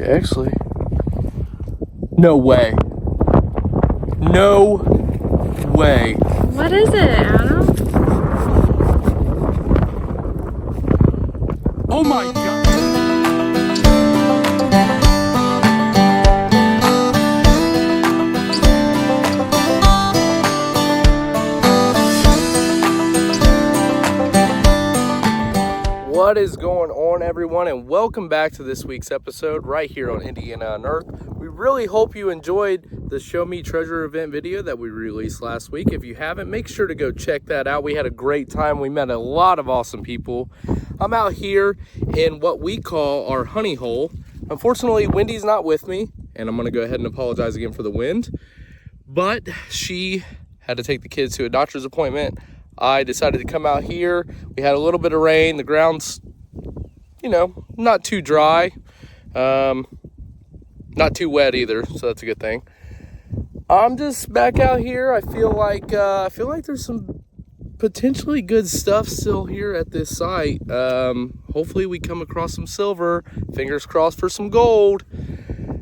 Okay, actually, no way. No way. What is it, Adam? Oh my God. What is going on, everyone, and welcome back to this week's episode right here on Indiana Unearthed. We really hope you enjoyed the Show Me Treasure event video that we released last week. If you haven't, make sure to go check that out. We had a great time. We met a lot of awesome people. I'm out here in what we call our honey hole. Unfortunately, Wendy's not with me, and I'm going to go ahead and apologize again for the wind, but she had to take the kids to a doctor's appointment. I decided to come out here. We had a little bit of rain. The ground's, not too dry. Not too wet either, so that's a good thing. I'm just back out here. I feel like there's some potentially good stuff still here at this site. Hopefully we come across some silver. Fingers crossed for some gold.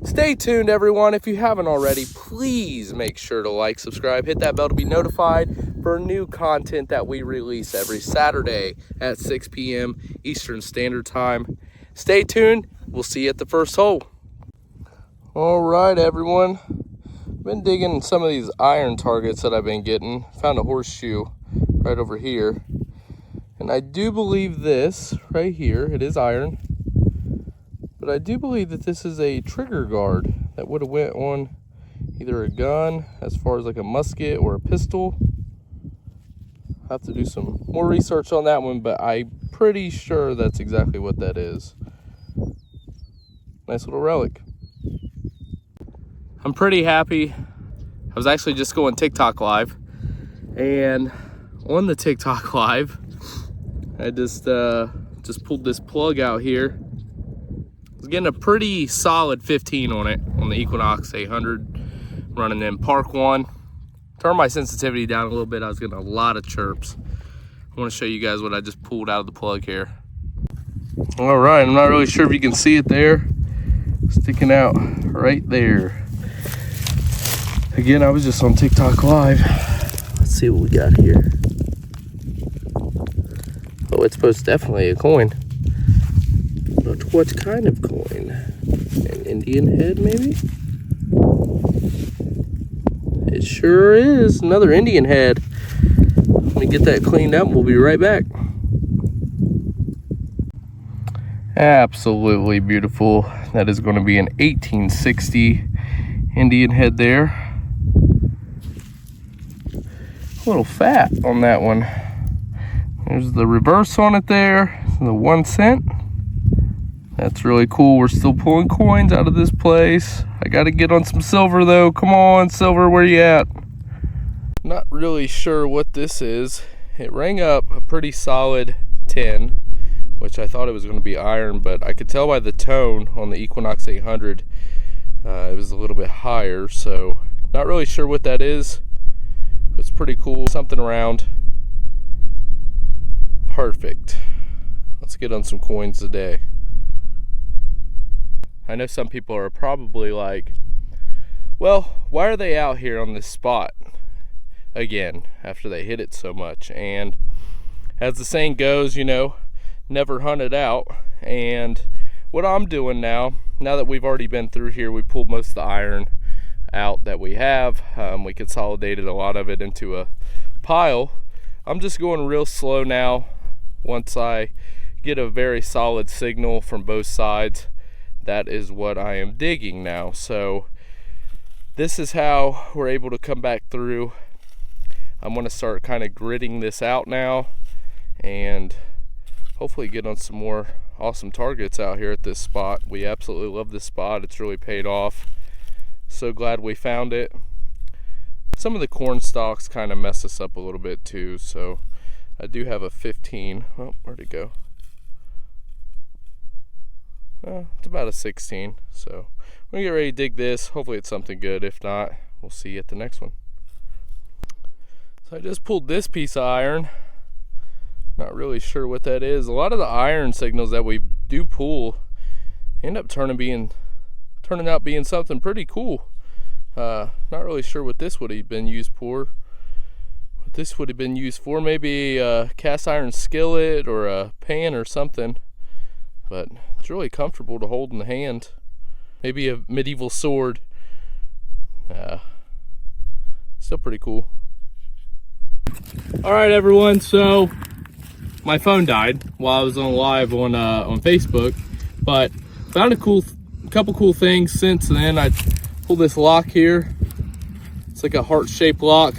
Stay tuned, everyone. If you haven't already, please make sure to like, subscribe, hit that bell to be notified for new content that we release every Saturday at 6 p.m. Eastern Standard Time. Stay tuned. We'll see you at the first hole. All right, everyone. I've been digging some of these iron targets that I've been getting. Found a horseshoe right over here. And I do believe this right here, it is iron. But I do believe that this is a trigger guard that would have went on either a gun, as far as like a musket or a pistol. I'll have to do some more research on that one, but I'm pretty sure that's exactly what that is. Nice little relic. I'm pretty happy. I was actually just going TikTok live, and on the TikTok live, I just pulled this plug out here. I was getting a pretty solid 15 on it on the Equinox 800, running in Park 1. Turned my sensitivity down a little bit. I was getting a lot of chirps. I want to show you guys what I just pulled out of the plug here. All right, I'm not really sure if you can see it there. Sticking out right there. Again, I was just on TikTok live. Let's see what we got here. Oh, it's most definitely a coin. But what kind of coin? An Indian head, maybe? It sure is. Another Indian head. Let me get that cleaned up. We'll be right back. Absolutely beautiful. That is going to be an 1860 Indian head there. A little fat on that one. There's the reverse on it there. The 1 cent. That's really cool. We're still pulling coins out of this place. I got to get on some silver though. Come on, silver, where you at? Not really sure what this is. It rang up a pretty solid 10, which I thought it was going to be iron, but I could tell by the tone on the Equinox 800 it was a little bit higher, so not really sure what that is. It's pretty cool. Something around. Perfect. Let's get on some coins today. I know some people are probably like, well, why are they out here on this spot again after they hit it so much? And as the saying goes, never hunt it out. And what I'm doing now that we've already been through here, we pulled most of the iron out that we have. We consolidated a lot of it into a pile. I'm just going real slow now. Once I get a very solid signal from both sides, that is what I am digging now. So this is how we're able to come back through. I'm going to start kind of gritting this out now and hopefully get on some more awesome targets out here at this spot. We absolutely love this spot. It's really paid off. So glad we found it. Some of the corn stalks kind of mess us up a little bit too, so I do have a 15. Oh, where'd it go? It's about a 16, so we're gonna get ready to dig this. Hopefully it's something good. If not, we'll see you at the next one. So I just pulled this piece of iron. Not really sure what that is. A lot of the iron signals that we do pull end up being turning out being something pretty cool. Not really sure what this would have been used for. Maybe a cast iron skillet or a pan or something. But it's really comfortable to hold in the hand. Maybe a medieval sword. Still pretty cool. Alright everyone, so my phone died while I was on live on Facebook, but found a couple cool things since then. I pulled this lock here. It's like a heart-shaped lock.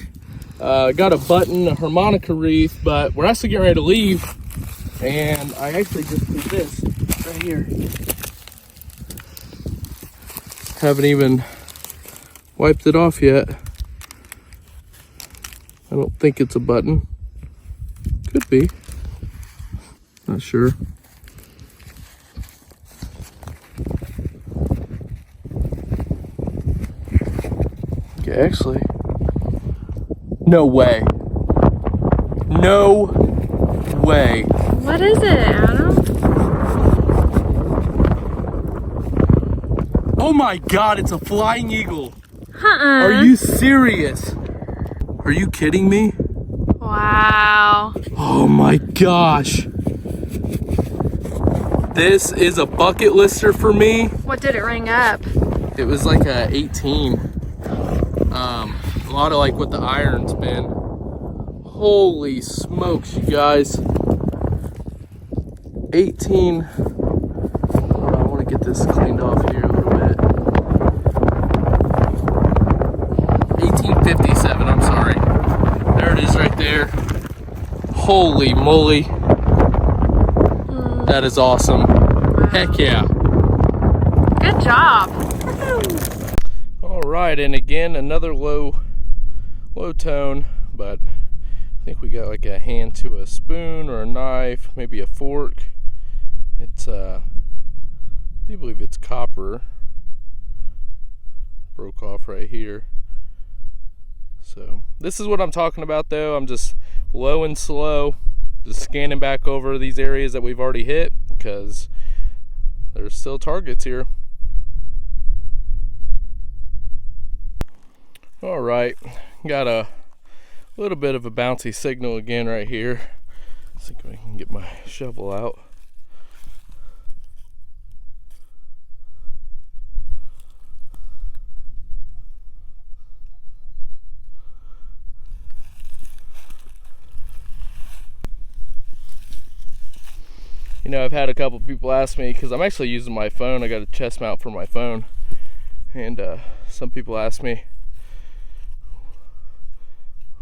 Got a button, a harmonica wreath, but we're actually getting ready to leave, and I actually just did this right here. Haven't even wiped it off yet. I don't think it's a button. Could be. Not sure. Okay, actually. No way. No way. What is it, Adam? Oh my God, it's a flying eagle. Are you serious? Are you kidding me? Wow. Oh my gosh. This is a bucket lister for me. What did it ring up? It was like a 18. A lot of like what the iron's been. Holy smokes, you guys. 18. Hold on, I want to get this cleaned off here a little bit. 1857, I'm sorry. There it is right there. Holy moly. That is awesome. Heck yeah. Good job. All right, and again, another low tone, but I think we got like a hand to a spoon or a knife, maybe a fork. It's I do believe it's copper. Broke off right here. So this is what I'm talking about though. I'm just low and slow, just scanning back over these areas that we've already hit because there's still targets here. All right, got a little bit of a bouncy signal again right here. Let's see if I can get my shovel out. You know, I've had a couple people ask me, because I'm actually using my phone. I got a chest mount for my phone. And some people ask me,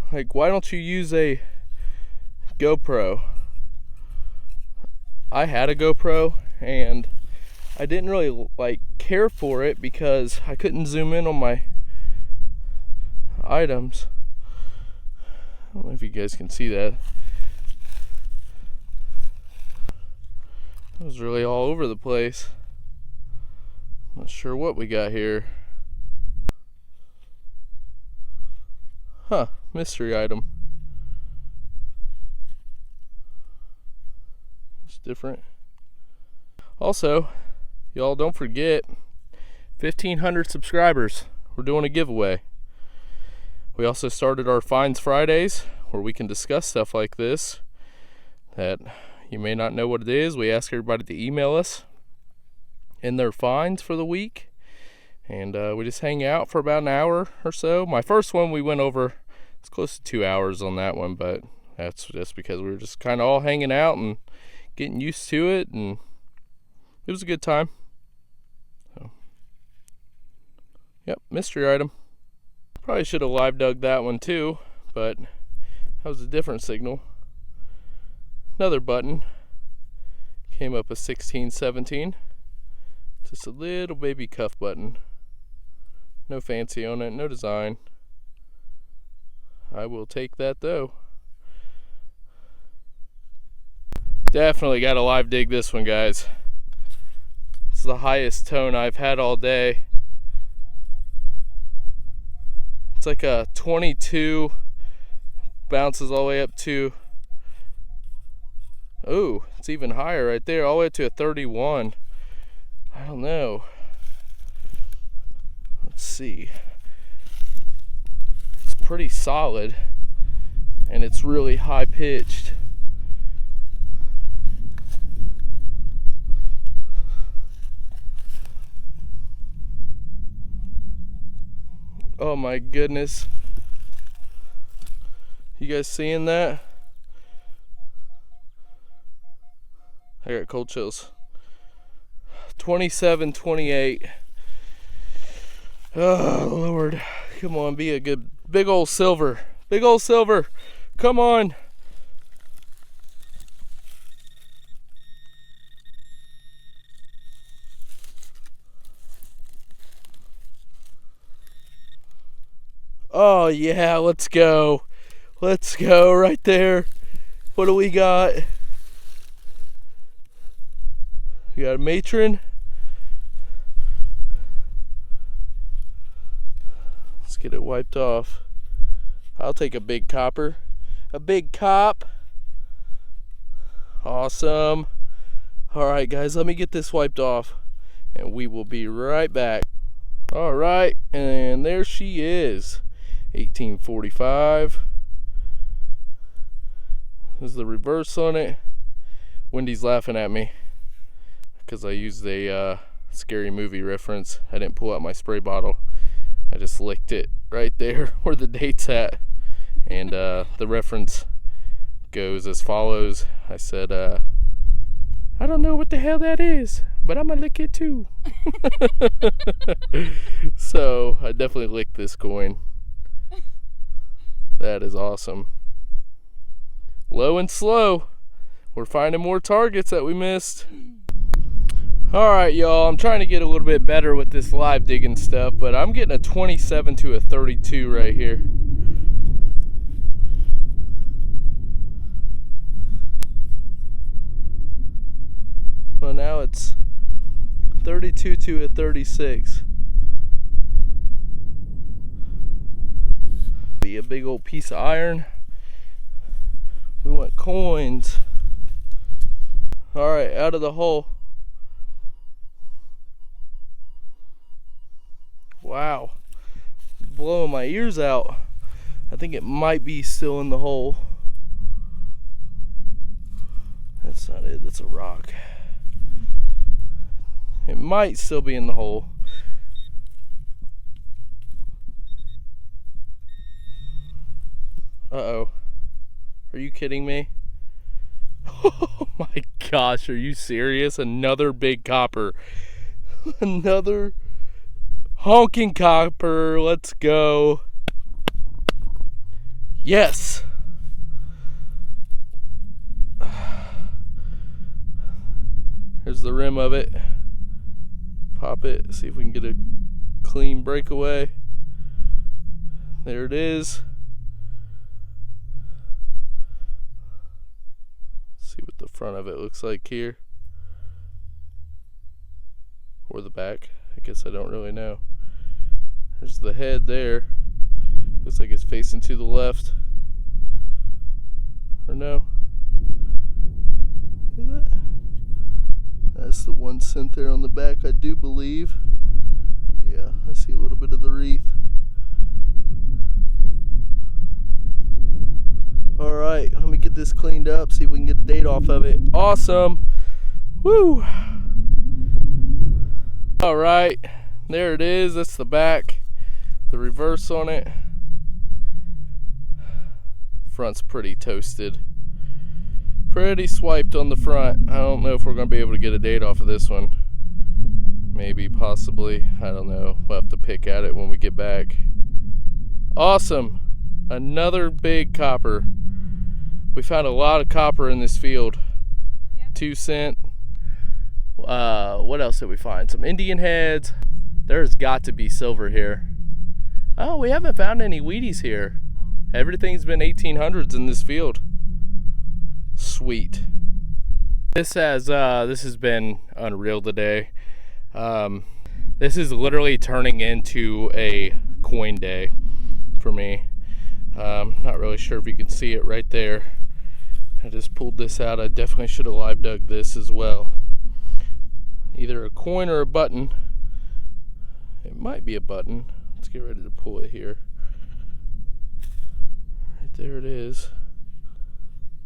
like, why don't you use a GoPro? I had a GoPro and I didn't really like care for it because I couldn't zoom in on my items. I don't know if you guys can see that. It was really all over the place. Not sure what we got here. Huh, mystery item. It's different. Also, y'all don't forget, 1,500 subscribers. We're doing a giveaway. We also started our Finds Fridays, where we can discuss stuff like this that you may not know what it is. We ask everybody to email us in their finds for the week, and we just hang out for about an hour or so. My first one we went over, it's close to 2 hours on that one, but that's just because we were just kind of all hanging out and getting used to it, and it was a good time. So, yep, mystery item. Probably should have live dug that one too, but that was a different signal. Another button. Came up a 1617. Just a little baby cuff button. No fancy on it, no design. I will take that though. Definitely got to live dig this one, guys. It's the highest tone I've had all day. It's like a 22, bounces all the way up to, oh, it's even higher right there, all the way to a 31. I don't know. Let's see. It's pretty solid, and it's really high pitched. Oh my goodness. You guys seeing that? I got cold chills. 27-28. Oh Lord. Come on, be a good big old silver. Big old silver. Come on. Oh yeah, let's go. Let's go right there. What do we got? We got a Matron. Let's get it wiped off. I'll take a big copper. A big cop. Awesome. Alright guys, let me get this wiped off and we will be right back. Alright, and there she is. 1845. There's the reverse on it. Wendy's laughing at me because I used a scary movie reference. I didn't pull out my spray bottle. I just licked it right there where the date's at. And the reference goes as follows. I said, I don't know what the hell that is, but I'm gonna lick it too. So I definitely licked this coin. That is awesome. Low and slow. We're finding more targets that we missed. Alright y'all, I'm trying to get a little bit better with this live digging stuff, but I'm getting a 27 to a 32 right here. Well, now it's 32 to a 36. Be a big old piece of iron. We want coins. Alright, out of the hole. Wow. Blowing my ears out. I think it might be still in the hole. That's not it, that's a rock. It might still be in the hole. Uh-oh. Are you kidding me? Oh my gosh, are you serious? Another big copper. Another honking copper. Let's go. Yes. Here's the rim of it. Pop it, see if we can get a clean breakaway. There it is. See what the front of it looks like here. Or the back. I guess I don't really know. There's the head there. Looks like it's facing to the left. Or no? Is it? That's the 1 cent there on the back, I do believe. Yeah, I see a little bit of the wreath. Alright, let me get this cleaned up, see if we can get the date off of it. Awesome! Woo! Alright, there it is. That's the back. The reverse on it. Front's pretty toasted. Pretty swiped on the front. I don't know if we're going to be able to get a date off of this one. Maybe, possibly. I don't know. We'll have to pick at it when we get back. Awesome! Another big copper. We found a lot of copper in this field. Yeah. 2 cent. What else did we find? Some Indian heads. There's got to be silver here. Oh, we haven't found any Wheaties here. Everything's been 1800s in this field. Sweet. This has been unreal today. This is literally turning into a coin day for me. Not really sure if you can see it right there. I just pulled this out. I definitely should have live dug this as well. Either a coin or a button. It might Might be a button. Let's get ready to pull it here. Right there it is.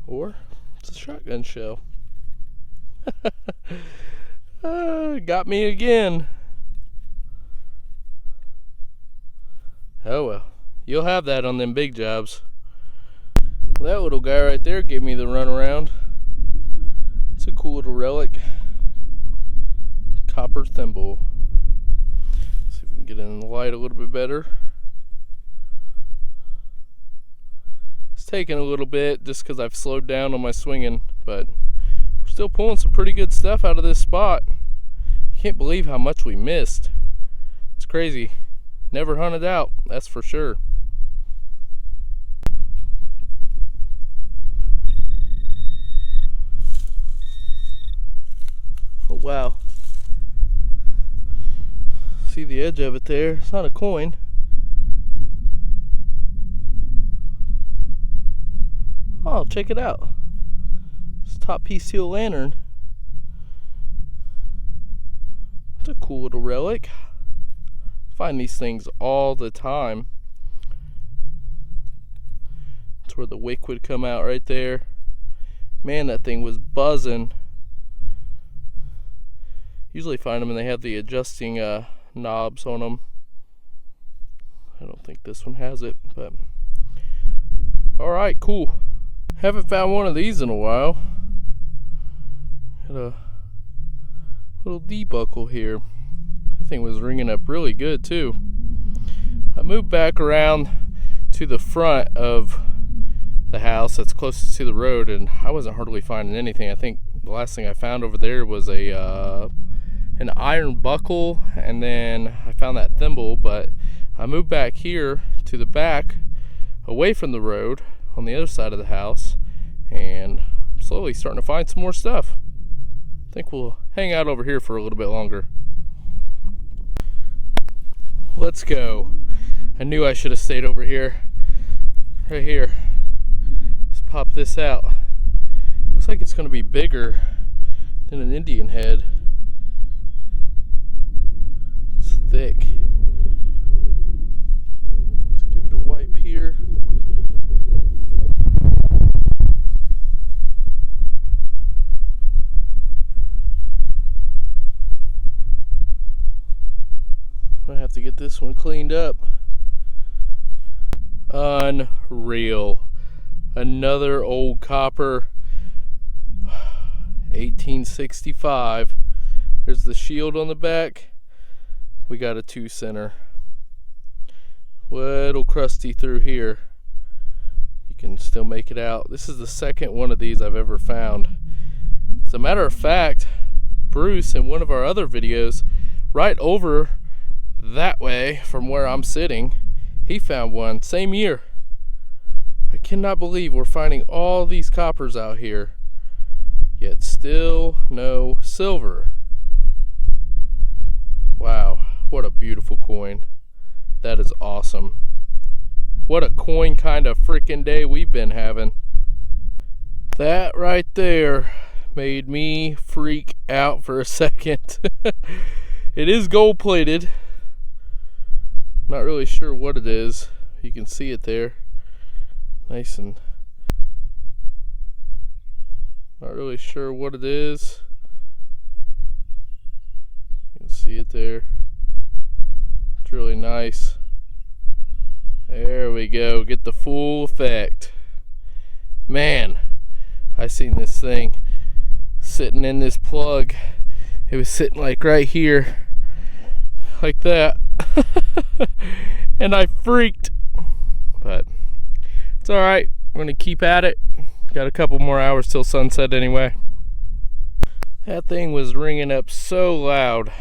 Or it's a shotgun shell. Got me again. Oh well, you'll have that on them big jobs. That little guy right there gave me the runaround. It's a cool little relic. Copper thimble. See if we can get it in the light a little bit better. It's taking a little bit just because I've slowed down on my swinging, but we're still pulling some pretty good stuff out of this spot. I can't believe how much we missed. It's crazy. Never hunted out, that's for sure. Oh wow. See the edge of it there? It's not a coin. Oh, check it out. It's a top piece to a lantern. It's a cool little relic. Find these things all the time. That's where the wick would come out right there. Man, that thing was buzzing. Usually find them and they have the adjusting knobs on them. I don't think this one has it, but alright, cool. Haven't found one of these in a while. Got a little D-buckle here. That thing was ringing up really good too. I moved back around to the front of the house that's closest to the road, and I wasn't hardly finding anything. I think the last thing I found over there was an iron buckle, and then I found that thimble. But I moved back here to the back away from the road on the other side of the house, and I'm slowly starting to find some more stuff. I think we'll hang out over here for a little bit longer. Let's go. I knew I should have stayed over here. Right here. Let's pop this out. Looks like it's going to be bigger than an Indian head. It's thick. Let's give it a wipe here. I have to get this one cleaned up. Unreal. Another old copper. 1865. There's the shield on the back. We got a 2-center. Little crusty through here. You can still make it out. This is the second one of these I've ever found. As a matter of fact, Bruce, in one of our other videos, right over that way from where I'm sitting, he found one same year. I cannot believe we're finding all these coppers out here, yet still no silver. Wow, what a beautiful coin. That is awesome. What a coin kind of freaking day we've been having. That right there made me freak out for a second. It is gold plated. Not really sure what it is. You can see it there. Nice, and not really sure what it is. You can see it there. It's really nice. There we go. Get the full effect. Man, I seen this thing sitting in this plug. It was sitting like right here, like that. And I freaked, but it's alright. I'm gonna keep at it. Got a couple more hours till sunset anyway. That thing was ringing up so loud.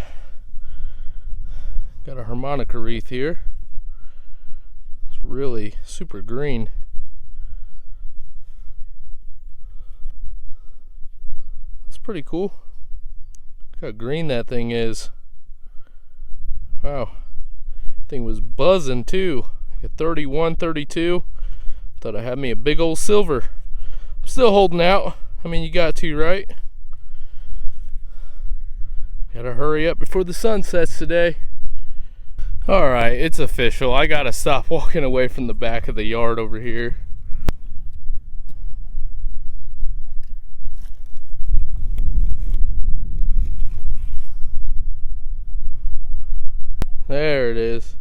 Got a harmonica wreath here. It's really super green. It's pretty cool. Look how green that thing is. Wow. Thing was buzzing too. Like a 31, 32. Thought I had me a big old silver. I'm still holding out. I mean, you got to, right? Gotta hurry up before the sun sets today. All right, it's official. I gotta stop walking away from the back of the yard over here. There it is.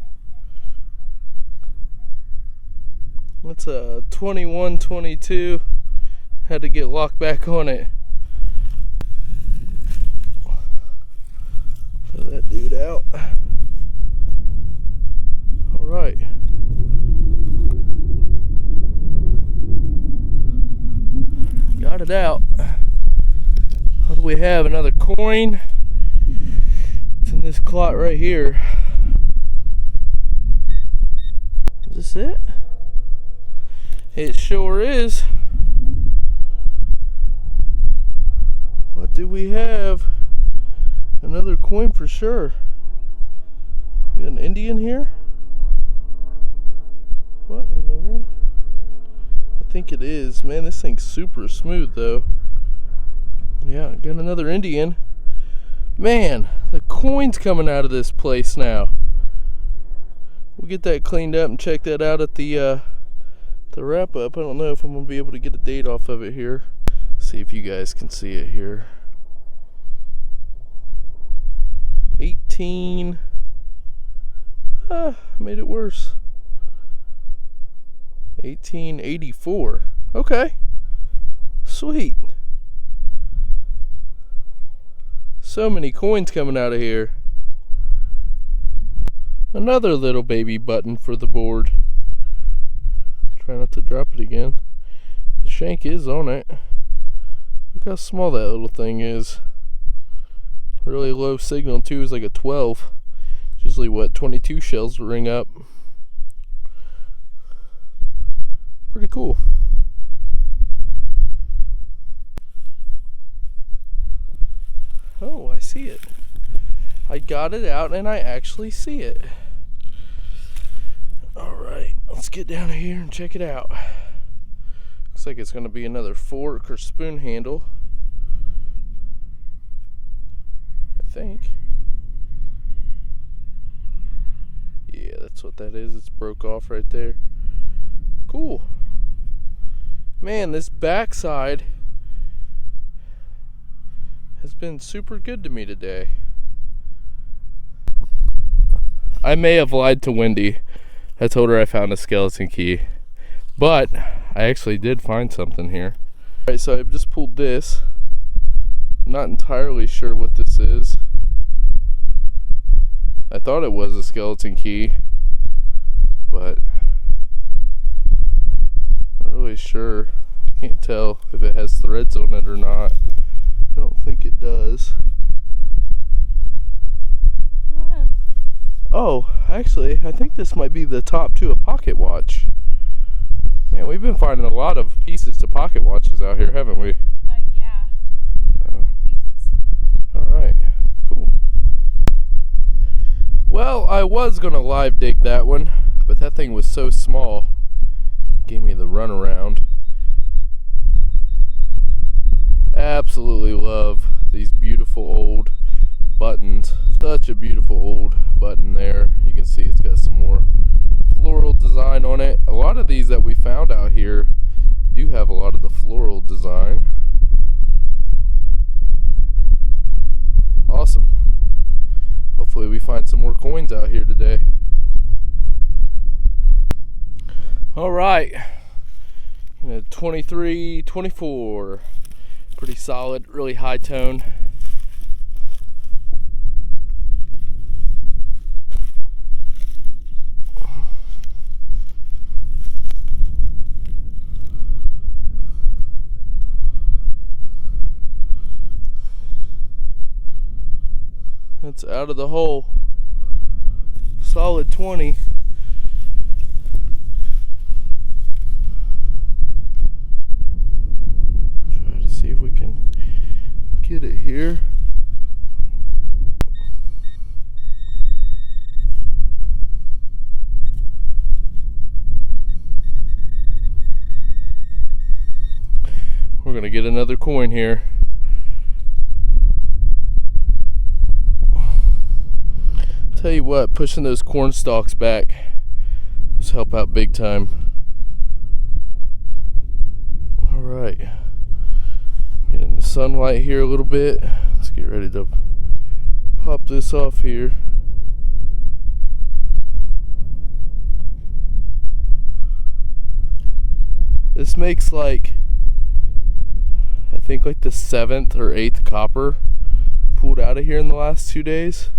It's a 2122. Had to get locked back on it. Throw that dude out. All right. Got it out. What do we have? Another coin. It's in this clot right here. Is this it? It sure is. What do we have? Another coin for sure. We got an Indian here? What in the world? I think it is. Man, this thing's super smooth though. Yeah, got another Indian. Man, the coin's coming out of this place now. We'll get that cleaned up and check that out at the wrap up. I don't know if I'm gonna be able to get a date off of it here. See if you guys can see it here. 18. Made it worse. 1884. Okay. Sweet. So many coins coming out of here. Another little baby button for the board. Try not to drop it again. The shank is on it. Look how small that little thing is. Really low signal too, is like a 12. Usually what, 22 shells ring up. Pretty cool. Oh, I see it. I got it out and I actually see it. Alright, let's get down here and check it out. Looks like it's going to be another fork or spoon handle. I think. Yeah, that's what that is. It's broke off right there. Cool. Man, this backside has been super good to me today. I may have lied to Wendy. I told her I found a skeleton key, but I actually did find something here. Alright, so I've just pulled this. Not entirely sure what this is. I thought it was a skeleton key, but not really sure. Can't tell if it has threads on it or not. I don't think it does. Oh, actually, I think this might be the top to a pocket watch. Man, we've been finding a lot of pieces to pocket watches out here, haven't we? Yeah. Pieces. Alright, cool. Well, I was going to live dig that one, but that thing was so small. It gave me the runaround. Absolutely love these beautiful old buttons. Such a beautiful old button there. You can see it's got some more floral design on it. A lot of these that we found out here do have a lot of the floral design. Awesome. Hopefully we find some more coins out here today. All right. 23, 24. Pretty solid, really high tone. That's out of the hole. Solid 20. Try to see if we can get it here. We're gonna get another coin here. Tell Tell you what, pushing those corn stalks back, let's help out big time. All right, get in the sunlight here a little bit. Let's get ready to pop this off here. This makes like, I think like the 7th or 8th copper pulled out of here in the last 2 days.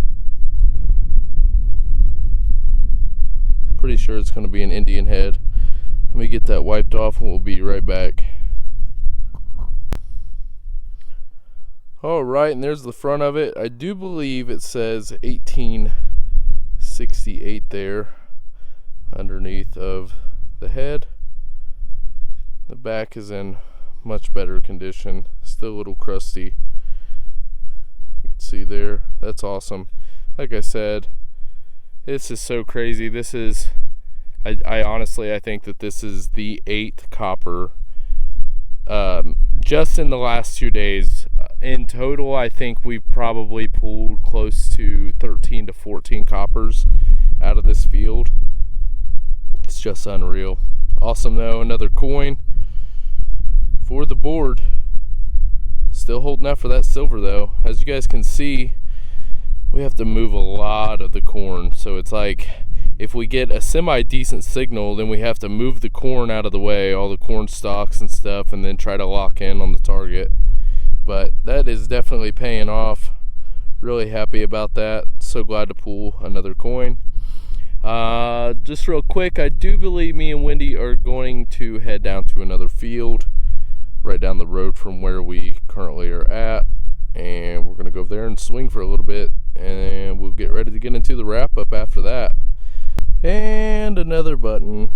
Pretty sure it's going to be an Indian head. Let me get that wiped off and we'll be right back. Alright, and there's the front of it. I do believe it says 1868 there underneath of the head. The back is in much better condition. Still a little crusty. You can see there. That's awesome. Like I said, this is so crazy. This is, I honestly, I think that this is the 8th copper just in the last 2 days. In total, I think we've probably pulled close to 13 to 14 coppers out of this field. It's just unreal. Awesome though, another coin for the board. Still holding out for that silver though. As you guys can see, we have to move a lot of the corn. So it's like, if we get a semi-decent signal, then we have to move the corn out of the way, all the corn stalks and stuff, and then try to lock in on the target. But that is definitely paying off. Really happy about that. So glad to pull another coin. Just real quick, I do believe me and Wendy are going to head down to another field right down the road from where we currently are at, and we're gonna go over there and swing for a little bit, and we'll get ready to get into the wrap up after that. And another button.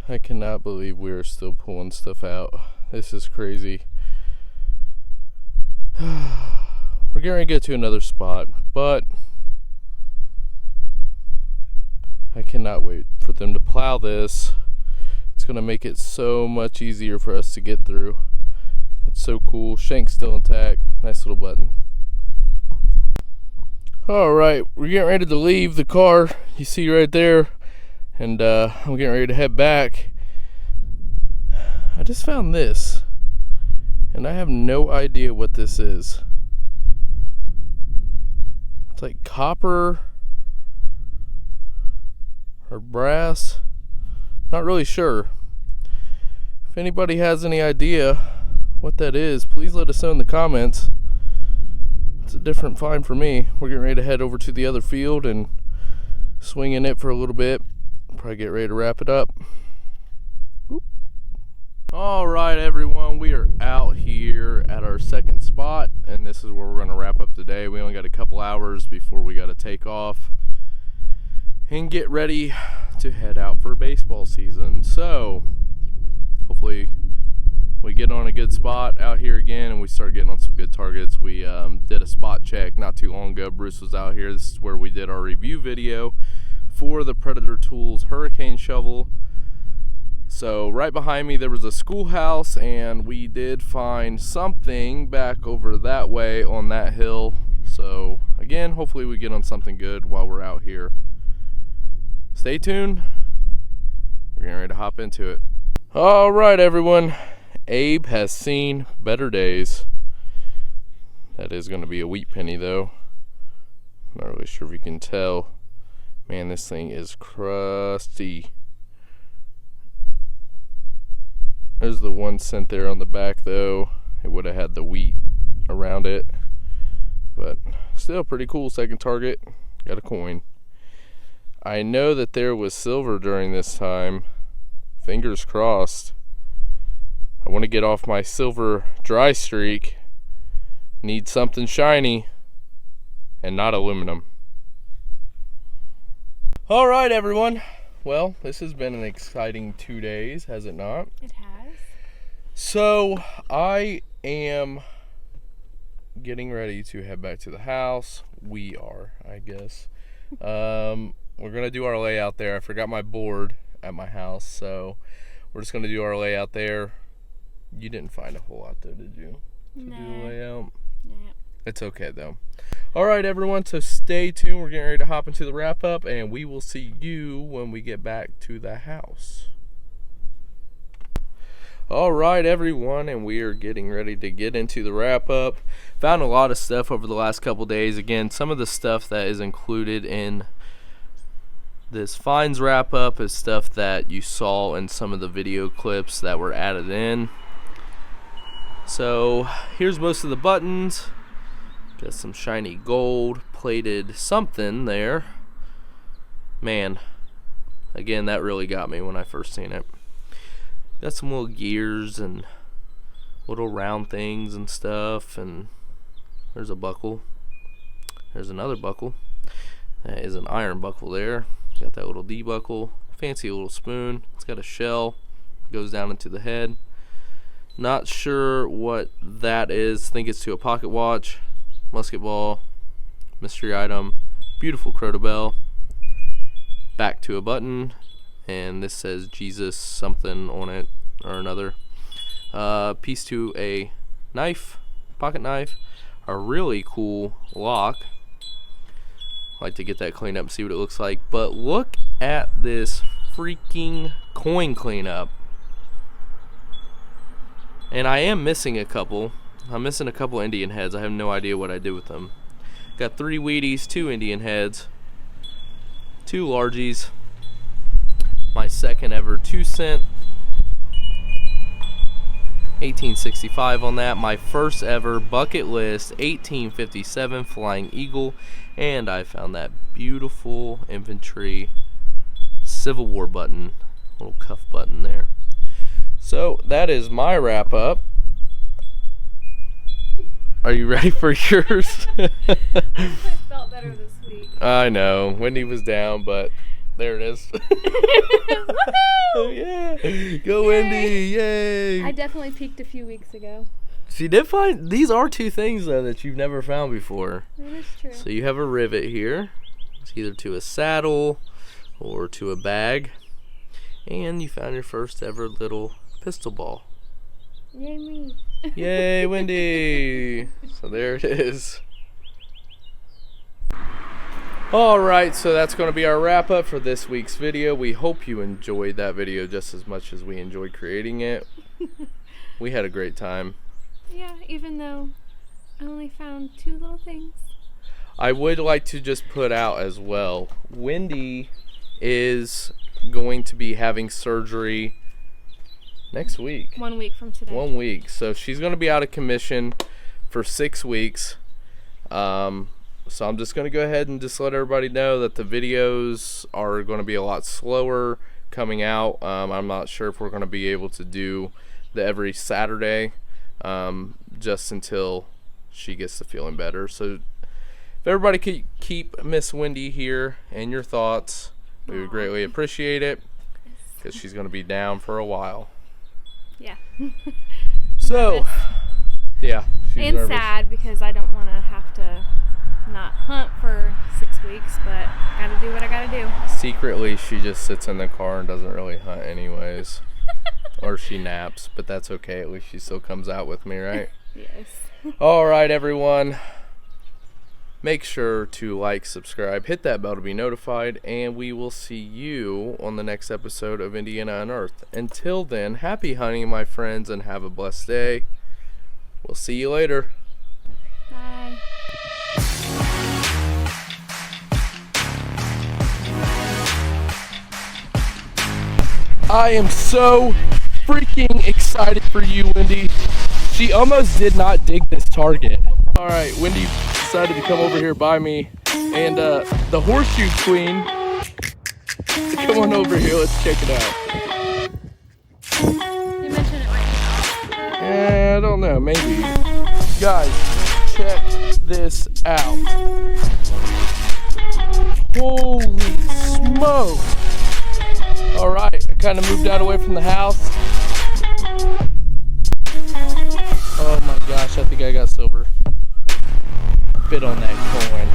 I cannot believe we are still pulling stuff out. This is crazy. We're getting ready to get to another spot, but I cannot wait for them to plow this. It's gonna make it so much easier for us to get through. It's so cool. Shank's still intact. Nice little button. Alright, we're getting ready to leave the car. You see right there. And I'm getting ready to head back. I just found this. And I have no idea what this is. It's like copper or brass. Not really sure. If anybody has any idea what that is, please let us know in the comments. It's a different find for me. We're getting ready to head over to the other field and swing in it for a little bit. Probably get ready to wrap it up. All right, everyone, we are out here at our second spot, and this is where we're going to wrap up today. We only got a couple hours before we got to take off and get ready to head out for baseball season. So hopefully we get on a good spot out here again and we start getting on some good targets. We did a spot check not too long ago. Bruce was out here. This is where we did our review video for the Predator Tools hurricane shovel. So right behind me there was a schoolhouse, and we did find something back over that way on that hill. So again, hopefully we get on something good while we're out here. Stay tuned. We're getting ready to hop into it. All right, everyone. Abe has seen better days. That is going to be a wheat penny, though. Not really sure if you can tell. Man, this thing is crusty. There's the 1 cent there on the back, though. It would have had the wheat around it. But still pretty cool second target. Got a coin. I know that there was silver during this time. Fingers crossed. I want to get off my silver dry streak. Need something shiny and not aluminum. All right, everyone. Well, this has been an exciting 2 days, has it not? It has. So I am getting ready to head back to the house. We are, I guess. We're gonna do our layout there. I forgot my board at my house, so we're just gonna do our layout there. You didn't find a whole lot though, did you? To do the layout? Nah. It's okay though. All right, everyone, so stay tuned. We're getting ready to hop into the wrap up, and we will see you when we get back to the house. All right, everyone, and we are getting ready to get into the wrap up. Found a lot of stuff over the last couple days. Again, some of the stuff that is included in this finds wrap up is stuff that you saw in some of the video clips that were added in. So here's most of the buttons. Got some shiny gold plated something there. Man, again, that really got me when I first seen it. Got some little gears and little round things and stuff, and there's a buckle. There's another buckle. That is an iron buckle there. Got that little D buckle. Fancy little spoon. It's got a shell. Goes down into the head. Not sure what that is. Think it's to a pocket watch. Musket ball, mystery item, beautiful croto bell, back to a button, and this says Jesus something on it or another. Piece to a knife, pocket knife, a really cool lock. I like to get that cleaned up and see what it looks like, but look at this freaking coin cleanup. And I am missing a couple. I'm missing a couple Indian heads. I have no idea what I did with them. Got 3 Wheaties, 2 Indian heads, 2 Largies, my second ever 2-cent, 1865 on that, my first ever bucket list 1857 Flying Eagle, and I found that beautiful infantry Civil War button, little cuff button there. So that is my wrap up. Are you ready for yours? I felt better this week. I know. Wendy was down, but there it is. Woohoo! Yeah. Go, Yay. Wendy. Yay. I definitely peaked a few weeks ago. She did find, these are 2 things, though, that you've never found before. That is true. So you have a rivet here. It's either to a saddle or to a bag. And you found your first ever little pistol ball. Yay me. Yay, Wendy. So there it is. Alright, so that's going to be our wrap up for this week's video. We hope you enjoyed that video just as much as we enjoyed creating it. We had a great time. Yeah, even though I only found 2 little things. I would like to just put out as well, Wendy is going to be having surgery next week. 1 week from today. 1 week. So she's going to be out of commission for 6 weeks. So I'm just going to go ahead and just let everybody know that the videos are going to be a lot slower coming out. I'm not sure if we're going to be able to do the every Saturday just until she gets to feeling better. So if everybody could keep Miss Wendy here and your thoughts, we would greatly appreciate it, because she's going to be down for a while. Yeah. So, yeah. She's and nervous. sad because I don't want to have to not hunt for 6 weeks, but gotta do what I gotta do. Secretly, she just sits in the car and doesn't really hunt anyways. Or she naps, but that's okay. At least she still comes out with me, right? Yes. All right, everyone. Make sure to like, subscribe, hit that bell to be notified, and we will see you on the next episode of Indiana Unearthed. Until then, happy hunting, my friends, and have a blessed day. We'll see you later. Bye. I am so freaking excited for you, Wendy. She almost did not dig this target. All right, Wendy decided to come over here by me, and the horseshoe queen, come on over here, let's check it out. You mentioned it right now. I don't know, maybe. Guys, check this out. Holy smoke. All right, I kind of moved out away from the house. Oh my gosh, I think I got silver. Bit on that coin.